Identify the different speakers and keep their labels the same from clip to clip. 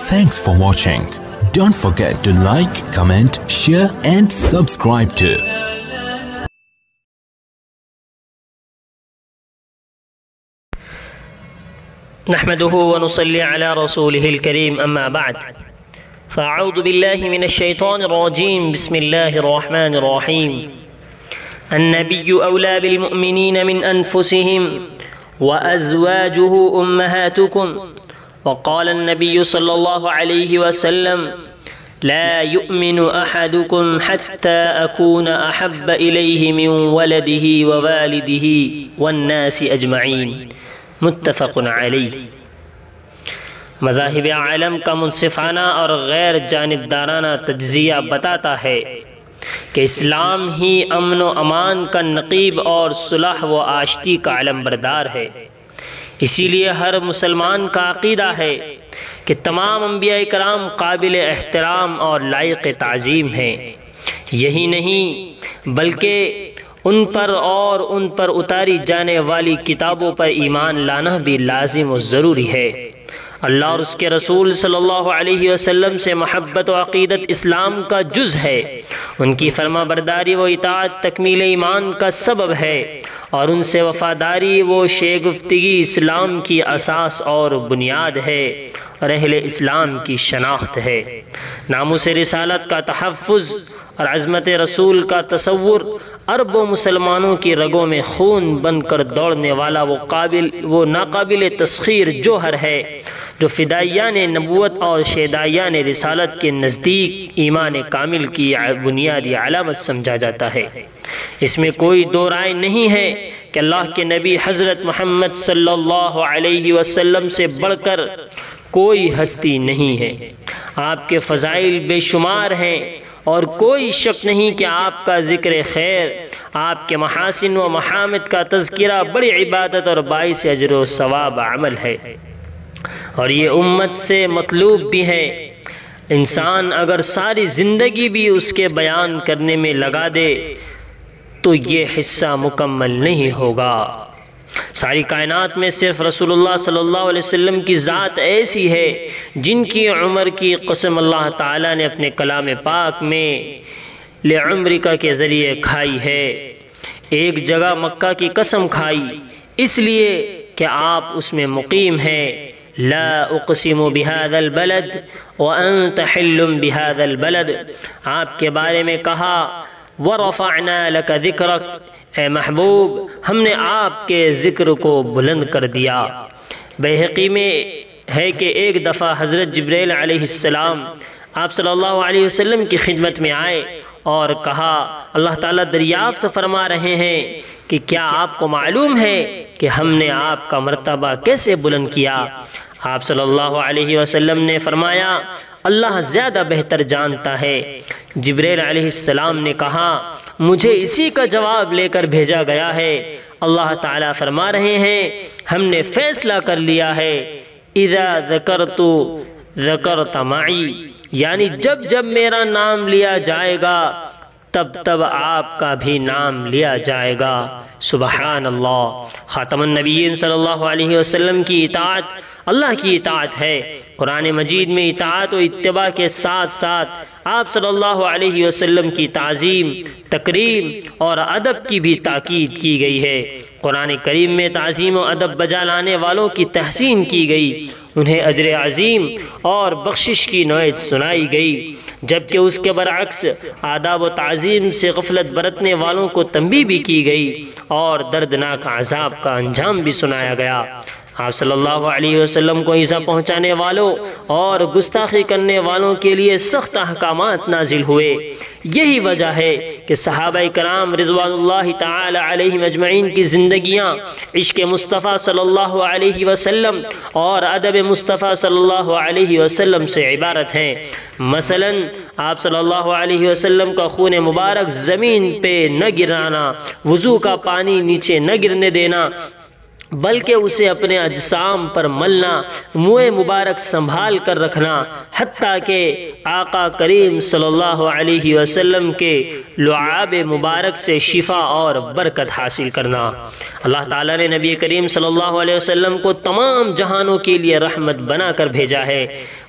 Speaker 1: Thanks for watching. Don't forget to like, comment, share and subscribe to
Speaker 2: نحمده ونصلي على رسوله الكريم أما بعد فأعوذ بالله من الشيطان الرجيم بسم الله الرحمن الرحيم النبي أولى بالمؤمنين من أنفسهم وأزواجه أمهاتكم وقال النبي صلى الله عليه وسلم لا يؤمن أحدكم حتى أكون أحب إليه من ولده ووالده والناس أجمعين متفق علیہ۔ مذاہب عالم کا منصفانہ اور غیر جانبدارانہ تجزیہ بتاتا ہے کہ اسلام ہی امن و امان کا نقیب اور صلح و آشتی کا علم بردار ہے۔ اسی لیے ہر مسلمان کا عقیدہ ہے کہ تمام انبیاء کرام قابل احترام اور لائق تعظیم ہیں۔ یہی نہیں بلکہ ان پر اور ان پر اتاری جانے والی کتابوں پر ایمان لانا بھی لازم و ضروری ہے۔ اللہ اور اس کے رسول صلی اللہ علیہ وسلم سے محبت و عقیدت اسلام کا جز ہے۔ ان کی فرما برداری و اطاعت تکمیل ایمان کا سبب ہے اور ان سے وفاداری و شیگفتگی اسلام کی اساس اور بنیاد ہے اور اہل اسلام کی شناخت ہے۔ ناموس رسالت کا تحفظ اور عظمت رسول کا تصور اربوں مسلمانوں کی رگوں میں خون بن کر دوڑنے والا وہ ناقابل تسخیر جوہر ہے جو فدائیان نبوت اور شیدائیان رسالت کے نزدیک ایمان کامل کی بنیادی علامت سمجھا جاتا ہے۔ اس میں کوئی دو رائے نہیں ہے کہ اللہ کے نبی حضرت محمد صلی اللہ علیہ وسلم سے بڑھ کر کوئی ہستی نہیں ہے۔ آپ کے فضائل بے شمار ہیں اور کوئی شک نہیں کہ آپ کا ذکر خیر، آپ کے محاسن و محامد کا تذکرہ بڑی عبادت اور باعث اجر و ثواب عمل ہے اور یہ امت سے مطلوب بھی ہے۔ انسان اگر ساری زندگی بھی اس کے بیان کرنے میں لگا دے تو یہ حصہ مکمل نہیں ہوگا۔ ساری کائنات میں صرف رسول اللہ صلی اللہ علیہ وسلم کی ذات ایسی ہے جن کی عمر کی قسم اللہ تعالیٰ نے اپنے کلام پاک میں لعمرک کے ذریعے کھائی ہے۔ ایک جگہ مکہ کی قسم کھائی اس لیے کہ آپ اس میں مقیم ہیں۔ لا اقسم بهذا البلد وانت حل بهذا البلد، آپ کے بارے میں کہا ورفعنا لك ذکرک، اے محبوب ہم نے آپ کے ذکر کو بلند کر دیا۔ بیہقی میں ہے کہ ایک دفعہ حضرت جبریل علیہ السلام آپ صلی اللہ علیہ وسلم کی خدمت میں آئے اور کہا اللہ تعالیٰ دریافت فرما رہے ہیں کہ کیا آپ کو معلوم ہے کہ ہم نے آپ کا مرتبہ کیسے بلند کیا؟ آپ صلی اللہ علیہ وسلم نے فرمایا اللہ زیادہ بہتر جانتا ہے۔ جبریل علیہ السلام نے کہا مجھے اسی کا جواب لے کر بھیجا گیا ہے۔ اللہ تعالیٰ فرما رہے ہیں ہم نے فیصلہ کر لیا ہے اذا ذکرت ذکرت معی، یعنی جب جب میرا نام لیا جائے گا تب تب آپ کا بھی نام لیا جائے گا۔ سبحان اللہ۔ خاتم النبیین صلی اللہ علیہ وسلم کی اطاعت اللہ کی اطاعت ہے۔ قرآن مجید میں اطاعت و اتباع کے ساتھ ساتھ آپ صلی اللہ علیہ وسلم کی تعظیم، تکریم اور ادب کی بھی تاکید کی گئی ہے۔ قرآن کریم میں تعظیم و ادب بجا لانے والوں کی تحسین کی گئی، انہیں اجر عظیم اور بخشش کی نوعیت سنائی گئی، جبکہ اس کے برعکس آداب و تعظیم سے غفلت برتنے والوں کو تنبیہ بھی کی گئی اور دردناک عذاب کا انجام بھی سنایا گیا۔ آپ صلی اللہ علیہ وسلم کو ایذا پہنچانے والوں اور گستاخی کرنے والوں کے لیے سخت احکامات نازل ہوئے۔ یہی وجہ ہے کہ صحابہ کرام رضوان اللہ تعالی علیہم اجمعین کی زندگیاں عشق مصطفیٰ صلی اللہ علیہ وسلم اور ادب مصطفیٰ صلی اللہ علیہ وسلم سے عبارت ہیں۔ مثلا آپ صلی اللہ علیہ وسلم کا خون مبارک زمین پہ نہ گرانا، وضو کا پانی نیچے نہ گرنے دینا، بلکہ اسے اپنے اجسام پر ملنا، منہ مبارک سنبھال کر رکھنا، حتیٰ کہ آقا کریم صلی اللہ علیہ وسلم کے لعاب مبارک سے شفا اور برکت حاصل کرنا۔ اللہ تعالیٰ نے نبی کریم صلی اللہ علیہ وسلم کو تمام جہانوں کے لیے رحمت بنا کر بھیجا ہے۔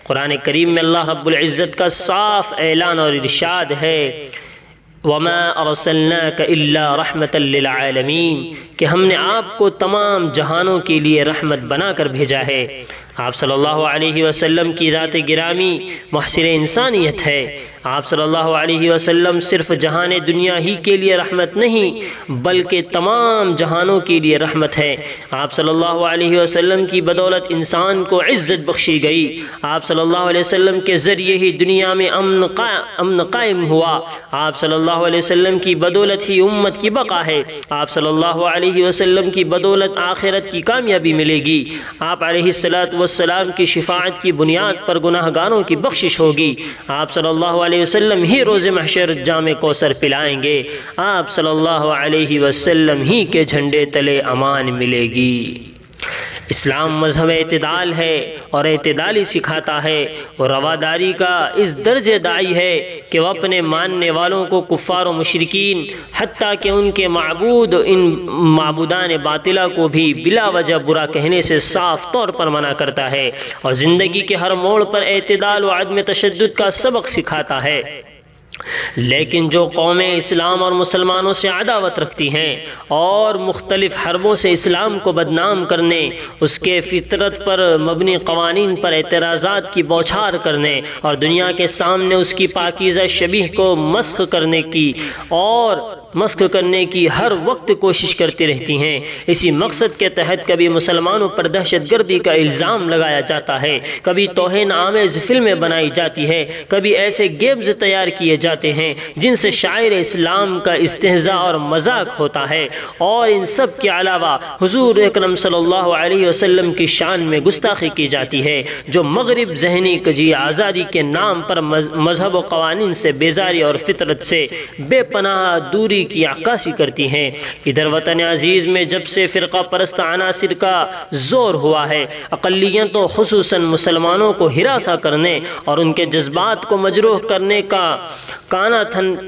Speaker 2: قرآن کریم میں اللہ رب العزت کا صاف اعلان اور ارشاد ہے وَمَا أَرْسَلْنَاكَ إِلَّا رَحْمَةً لِلْعَالَمِينَ کہ ہم نے آپ کو تمام جہانوں کے لیے رحمت بنا کر بھیجا ہے۔ آپ صلی اللہ علیہ وسلم کی ذات گرامی محسن انسانیت ہے۔ آپ صلی اللہ علیہ وسلم صرف جہان دنیا ہی کے لیے رحمت نہیں بلکہ تمام جہانوں کے لیے رحمت ہے۔ آپ صلی اللہ علیہ وسلم کی بدولت انسان کو عزت بخشی گئی۔ آپ صلی اللہ علیہ وسلم کے ذریعے ہی دنیا میں امن قائم ہوا۔ آپ صلی اللہ علیہ وسلم کی بدولت ہی امت کی بقا ہے۔ آپ صلی اللہ علیہ وسلم کی بدولت آخرت کی کامیابی ملے گی۔ آپ علیہ السلام کی شفاعت کی بنیاد پر گناہ گاروں کی بخشش ہوگی۔ آپ صلی اللہ علیہ وسلم ہی روز محشر جام کوثر پلائیں گے۔ آپ صلی اللہ علیہ وسلم ہی کے جھنڈے تلے امان ملے گی۔ اسلام مذہب اعتدال ہے اور اعتدالی سکھاتا ہے۔ وہ رواداری کا اس درجے داعی ہے کہ وہ اپنے ماننے والوں کو کفار و مشرکین حتیٰ کہ ان کے معبود ان معبودان باطلہ کو بھی بلا وجہ برا کہنے سے صاف طور پر منع کرتا ہے اور زندگی کے ہر موڑ پر اعتدال و عدم تشدد کا سبق سکھاتا ہے۔ لیکن جو قومیں اسلام اور مسلمانوں سے عداوت رکھتی ہیں اور مختلف حربوں سے اسلام کو بدنام کرنے، اس کے فطرت پر مبنی قوانین پر اعتراضات کی بوچھار کرنے اور دنیا کے سامنے اس کی پاکیزہ شبیہ کو مسخ کرنے کی ہر وقت کوشش کرتی رہتی ہیں، اسی مقصد کے تحت کبھی مسلمانوں پر دہشت گردی کا الزام لگایا جاتا ہے، کبھی توہین آمیز فلمیں بنائی جاتی ہے، کبھی ایسے گیمز تیار کیے جاتے ہیں جن سے شاعر اسلام کا استہزاء اور مذاق ہوتا ہے، اور ان سب کے علاوہ حضور اکرم صلی اللہ علیہ وسلم کی شان میں گستاخی کی جاتی ہے، جو مغرب ذہنی کجی آزادی کے نام پر مذہب و قوانین سے بیزاری اور فطرت سے بے پناہ دوری کی عکاسی کرتی ہیں۔ ادھر وطن عزیز میں جب سے فرقہ پرست عناصر کا زور ہوا ہے، اقلیتوں خصوصاً مسلمانوں کو ہراساں کرنے اور ان کے جذبات کو مجروح کرنے کا کانا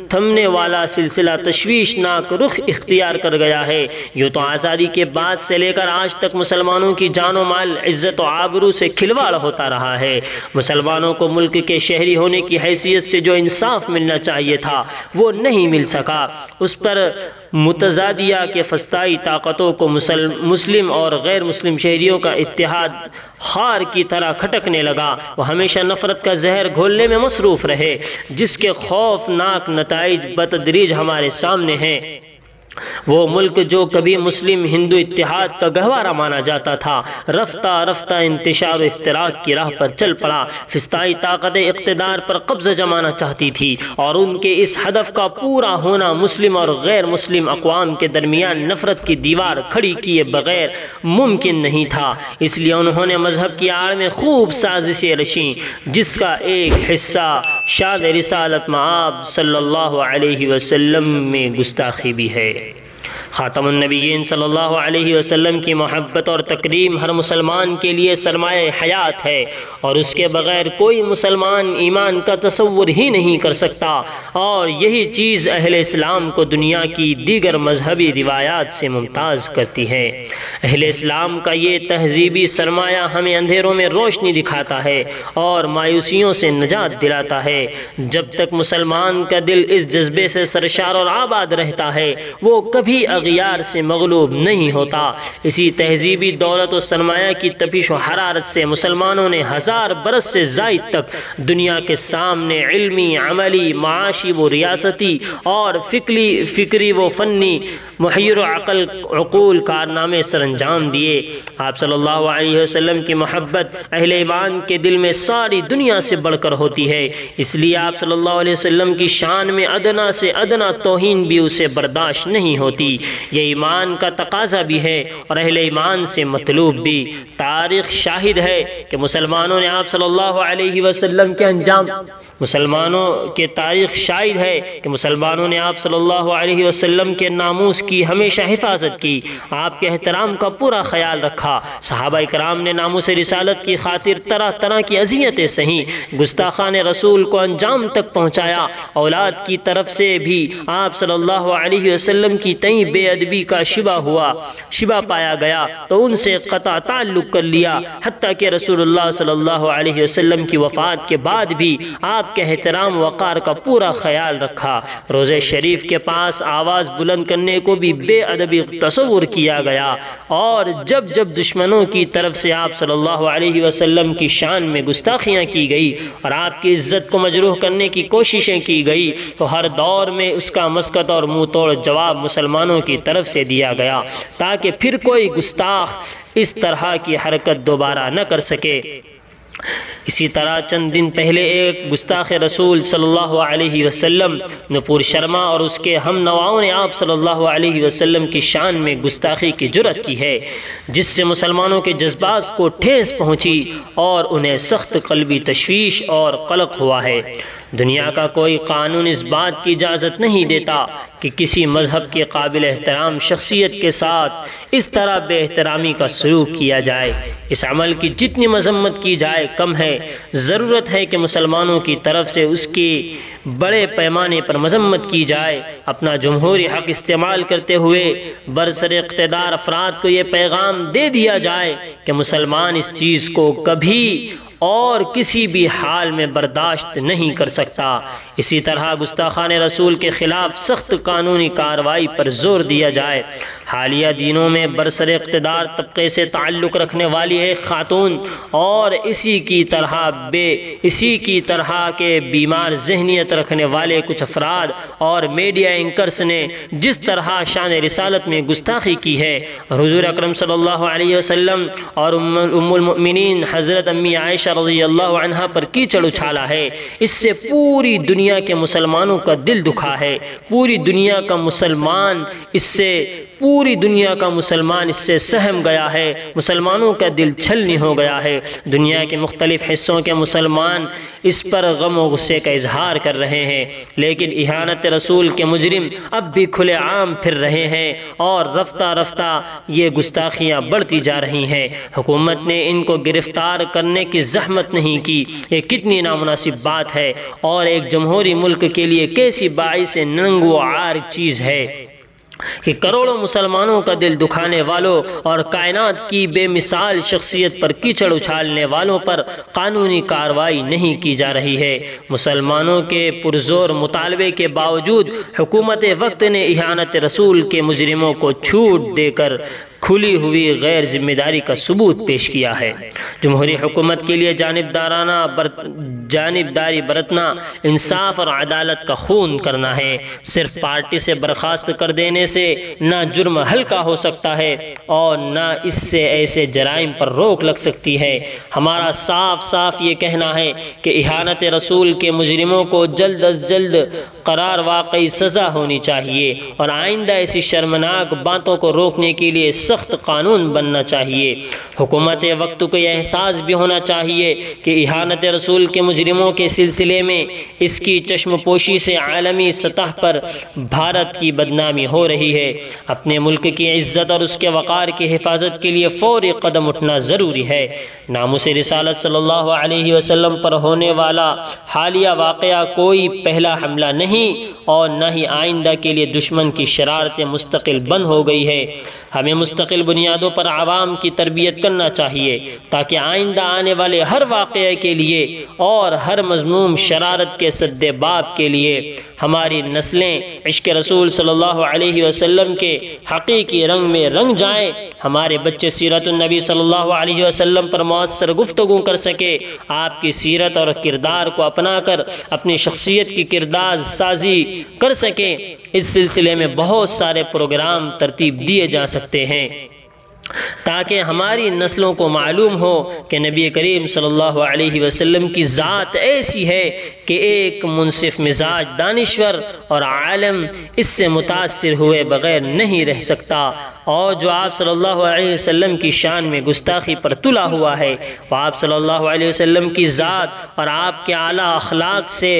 Speaker 2: تھمنے والا سلسلہ تشویشناک رخ اختیار کر گیا ہے۔ یوں تو آزادی کے بعد سے لے کر آج تک مسلمانوں کی جان و مال، عزت و آبرو سے کھلواڑ ہوتا رہا ہے۔ مسلمانوں کو ملک کے شہری ہونے کی حیثیت سے جو انصاف ملنا چاہیے تھا وہ نہیں مل سکا۔ اس پر متضادیہ کے فسطائی طاقتوں کو مسلم اور غیر مسلم شہریوں کا اتحاد خار کی طرح کھٹکنے لگا۔ وہ ہمیشہ نفرت کا زہر گھولنے میں مصروف رہے، جس کے خوفناک نتائج بتدریج ہمارے سامنے ہیں۔ وہ ملک جو کبھی مسلم ہندو اتحاد کا گہوارہ مانا جاتا تھا، رفتہ رفتہ انتشار و افتراق کی راہ پر چل پڑا۔ فسطائی طاقتیں اقتدار پر قبضہ جمانا چاہتی تھی اور ان کے اس ہدف کا پورا ہونا مسلم اور غیر مسلم اقوام کے درمیان نفرت کی دیوار کھڑی کیے بغیر ممکن نہیں تھا۔ اس لیے انہوں نے مذہب کی آڑ میں خوب سازشیں رچیں، جس کا ایک حصہ شاد رسالت مآب صلی اللہ علیہ وسلم میں گستاخی بھی ہے۔ خاتم النبیین صلی اللہ علیہ وسلم کی محبت اور تکریم ہر مسلمان کے لیے سرمایہ حیات ہے، اور اس کے بغیر کوئی مسلمان ایمان کا تصور ہی نہیں کر سکتا، اور یہی چیز اہل اسلام کو دنیا کی دیگر مذہبی روایات سے ممتاز کرتی ہے۔ اہل اسلام کا یہ تہذیبی سرمایہ ہمیں اندھیروں میں روشنی دکھاتا ہے اور مایوسیوں سے نجات دلاتا ہے۔ جب تک مسلمان کا دل اس جذبے سے سرشار اور آباد رہتا ہے، وہ کبھی اغیار سے مغلوب نہیں ہوتا۔ اسی تہذیبی دولت و سرمایہ کی تپش و حرارت سے مسلمانوں نے 1000 برس سے زائد تک دنیا کے سامنے علمی، عملی، معاشی و ریاستی اور فکری و فنی محیر و عقول کارنامے سر انجام دیے۔ آپ صلی اللہ علیہ وسلم کی محبت اہل ایمان کے دل میں ساری دنیا سے بڑھ کر ہوتی ہے، اس لیے آپ صلی اللہ علیہ وسلم کی شان میں ادنا سے ادنا توہین بھی اسے برداشت نہیں ہوتی۔ یہ ایمان کا تقاضا بھی ہے اور اہل ایمان سے مطلوب بھی۔ تاریخ شاہد ہے کہ مسلمانوں نے آپ صلی اللہ علیہ وسلم کے انجام مسلمانوں کے تاریخ شاہد ہے کہ مسلمانوں نے آپ صلی اللہ علیہ وسلم کے ناموس کی ہمیشہ حفاظت کی، آپ کے احترام کا پورا خیال رکھا۔ صحابہ کرام نے ناموس رسالت کی خاطر طرح طرح کی اذیتیں سہیں، گستاخان رسول کو انجام تک پہنچایا۔ اولاد کی طرف سے بھی آپ صلی اللہ علیہ وسلم کی تئیں بے ادبی کا شبہ پایا گیا تو ان سے قطع تعلق کر لیا، حتیٰ کہ رسول اللہ صلی اللہ علیہ وسلم کی وفات کے بعد بھی آپ کے احترام وقار کا پورا خیال رکھا۔ روضہ شریف کے پاس آواز بلند کرنے کو بھی بے ادبی تصور کیا گیا، اور جب جب دشمنوں کی طرف سے آپ صلی اللہ علیہ وسلم کی شان میں گستاخیاں کی گئی اور آپ کی عزت کو مجروح کرنے کی کوششیں کی گئی تو ہر دور میں اس کا مسکت اور منہ توڑ جواب مسلمانوں کی طرف سے دیا گیا، تاکہ پھر کوئی گستاخ اس طرح کی حرکت دوبارہ نہ کر سکے۔ اسی طرح چند دن پہلے ایک گستاخ رسول صلی اللہ علیہ وسلم نپور شرما اور اس کے ہم نواؤں نے آپ صلی اللہ علیہ وسلم کی شان میں گستاخی کی جرأت کی ہے، جس سے مسلمانوں کے جذبات کو ٹھیس پہنچی اور انہیں سخت قلبی تشویش اور قلق ہوا ہے۔ دنیا کا کوئی قانون اس بات کی اجازت نہیں دیتا کہ کسی مذہب کے قابل احترام شخصیت کے ساتھ اس طرح بے احترامی کا سلوک کیا جائے۔ اس عمل کی جتنی مذمت کی جائے کم ہے۔ ضرورت ہے کہ مسلمانوں کی طرف سے اس کی بڑے پیمانے پر مذمت کی جائے۔ اپنا جمہوری حق استعمال کرتے ہوئے برسر اقتدار افراد کو یہ پیغام دے دیا جائے کہ مسلمان اس چیز کو کبھی اور کسی بھی حال میں برداشت نہیں کر سکتا۔ اسی طرح گستاخان رسول کے خلاف سخت قانونی کارروائی پر زور دیا جائے۔ حالیہ دنوں میں برسر اقتدار طبقے سے تعلق رکھنے والی ایک خاتون اور اسی کی طرح کے بیمار ذہنیت رکھنے والے کچھ افراد اور میڈیا اینکرز نے جس طرح شان رسالت میں گستاخی کی ہے، حضور اکرم صلی اللہ علیہ وسلم اور ام المؤمنین حضرت امی عائشہ رضی اللہ عنہ پر کیچڑ اچھالا ہے، اس سے پوری دنیا کے مسلمانوں کا دل دکھا ہے۔ پوری دنیا کا مسلمان اس سے سہم گیا ہے، مسلمانوں کا دل چھلنی ہو گیا ہے۔ دنیا کے مختلف حصوں کے مسلمان اس پر غم و غصے کا اظہار کر رہے ہیں، لیکن اہانت رسول کے مجرم اب بھی کھلے عام پھر رہے ہیں اور رفتہ رفتہ یہ گستاخیاں بڑھتی جا رہی ہیں۔ حکومت نے ان کو گرفتار کرنے کی زحمت نہیں کی، یہ کتنی نامناسب بات ہے اور ایک جمہوری ملک کے لیے کیسی باعث ننگ و عار چیز ہے کہ کروڑوں مسلمانوں کا دل دکھانے والوں اور کائنات کی بے مثال شخصیت پر کیچڑ اچھالنے والوں پر قانونی کارروائی نہیں کی جا رہی ہے۔ مسلمانوں کے پرزور مطالبے کے باوجود حکومت وقت نے اہانت رسول کے مجرموں کو چھوٹ دے کر کھلی ہوئی غیر ذمہ داری کا ثبوت پیش کیا ہے۔ جمہوری حکومت کے لیے جانبداری برتنا انصاف اور عدالت کا خون کرنا ہے۔ صرف پارٹی سے برخاست کر دینے سے نہ جرم ہلکا ہو سکتا ہے اور نہ اس سے ایسے جرائم پر روک لگ سکتی ہے۔ ہمارا صاف یہ کہنا ہے کہ اہانت رسول کے مجرموں کو جلد از جلد قرار واقعی سزا ہونی چاہیے اور آئندہ ایسی شرمناک باتوں کو روکنے کے لیے سخت قانون بننا چاہیے۔ حکومت وقت کو یہ احساس بھی ہونا چاہیے کہ اہانت رسول کے مجرموں کے سلسلے میں اس کی چشم پوشی سے عالمی سطح پر بھارت کی بدنامی ہو رہی ہے۔ اپنے ملک کی عزت اور اس کے وقار کی حفاظت کے لیے فوری قدم اٹھنا ضروری ہے۔ ناموس رسالت صلی اللہ علیہ وسلم پر ہونے والا حالیہ واقعہ کوئی پہلا حملہ نہیں اور نہ ہی آئندہ کے لیے دشمن کی شرارتیں مستقل بند ہو گئی ہے۔ ہمیں مستقل بنیادوں پر عوام کی تربیت کرنا چاہیے تاکہ آئندہ آنے والے ہر واقعے کے لیے اور ہر مذموم شرارت کے سدباب کے لیے ہماری نسلیں عشق رسول صلی اللہ علیہ وسلم کے حقیقی رنگ میں رنگ جائیں، ہمارے بچے سیرت النبی صلی اللہ علیہ وسلم پر مؤثر گفتگو کر سکے، آپ کی سیرت اور کردار کو اپنا کر اپنی شخصیت کی کردار سازی کر سکیں۔ اس سلسلے میں بہت سارے پروگرام ترتیب دیے جا سکتے ہیں تاکہ ہماری نسلوں کو معلوم ہو کہ نبی کریم صلی اللہ علیہ وسلم کی ذات ایسی ہے کہ ایک منصف مزاج دانشور اور عالم اس سے متاثر ہوئے بغیر نہیں رہ سکتا اور جو آپ صلی اللہ علیہ وسلم کی شان میں گستاخی پر تلا ہوا ہے وہ آپ صلی اللہ علیہ وسلم کی ذات اور آپ کے اعلیٰ اخلاق سے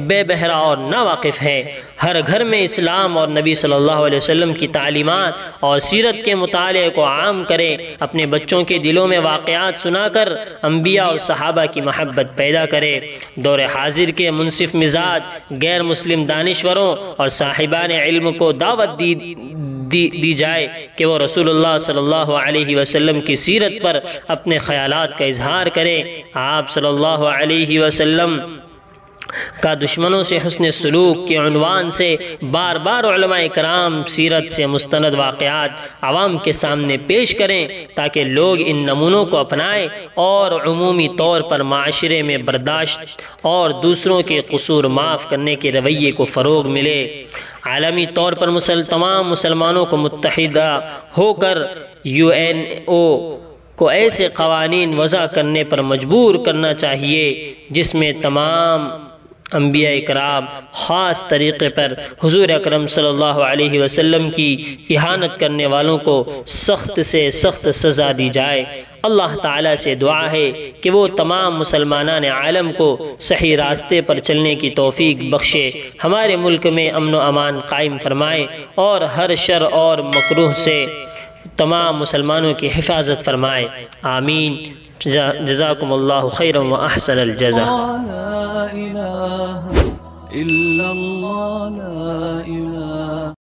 Speaker 2: بے بہرا اور ناواقف ہے۔ ہر گھر میں اسلام اور نبی صلی اللہ علیہ وسلم کی تعلیمات اور سیرت کے مطالعے کو عام کریں، اپنے بچوں کے دلوں میں واقعات سنا کر انبیاء اور صحابہ کی محبت پیدا کرے۔ دور حاضر کے منصف مزاج غیر مسلم دانشوروں اور صاحبان علم کو دعوت دی جائے کہ وہ رسول اللہ صلی اللہ علیہ وسلم کی سیرت پر اپنے خیالات کا اظہار کریں۔ آپ صلی اللہ علیہ وسلم کا دشمنوں سے حسن سلوک کے عنوان سے بار بار علماء کرام سیرت سے مستند واقعات عوام کے سامنے پیش کریں تاکہ لوگ ان نمونوں کو اپنائیں اور عمومی طور پر معاشرے میں برداشت اور دوسروں کے قصور معاف کرنے کے رویے کو فروغ ملے۔ عالمی طور پر تمام مسلمانوں کو متحدہ ہو کر UNO کو ایسے قوانین وضع کرنے پر مجبور کرنا چاہیے جس میں تمام انبیاء کرام خاص طریقے پر حضور اکرم صلی اللہ علیہ وسلم کی اہانت کرنے والوں کو سخت سے سخت سزا دی جائے۔ اللہ تعالیٰ سے دعا ہے کہ وہ تمام مسلمانان عالم کو صحیح راستے پر چلنے کی توفیق بخشے، ہمارے ملک میں امن و امان قائم فرمائے اور ہر شر اور مکروہ سے تمام مسلمانوں کی حفاظت فرمائے، آمین۔ جزاکم اللہ خیرا و احسن الجزا۔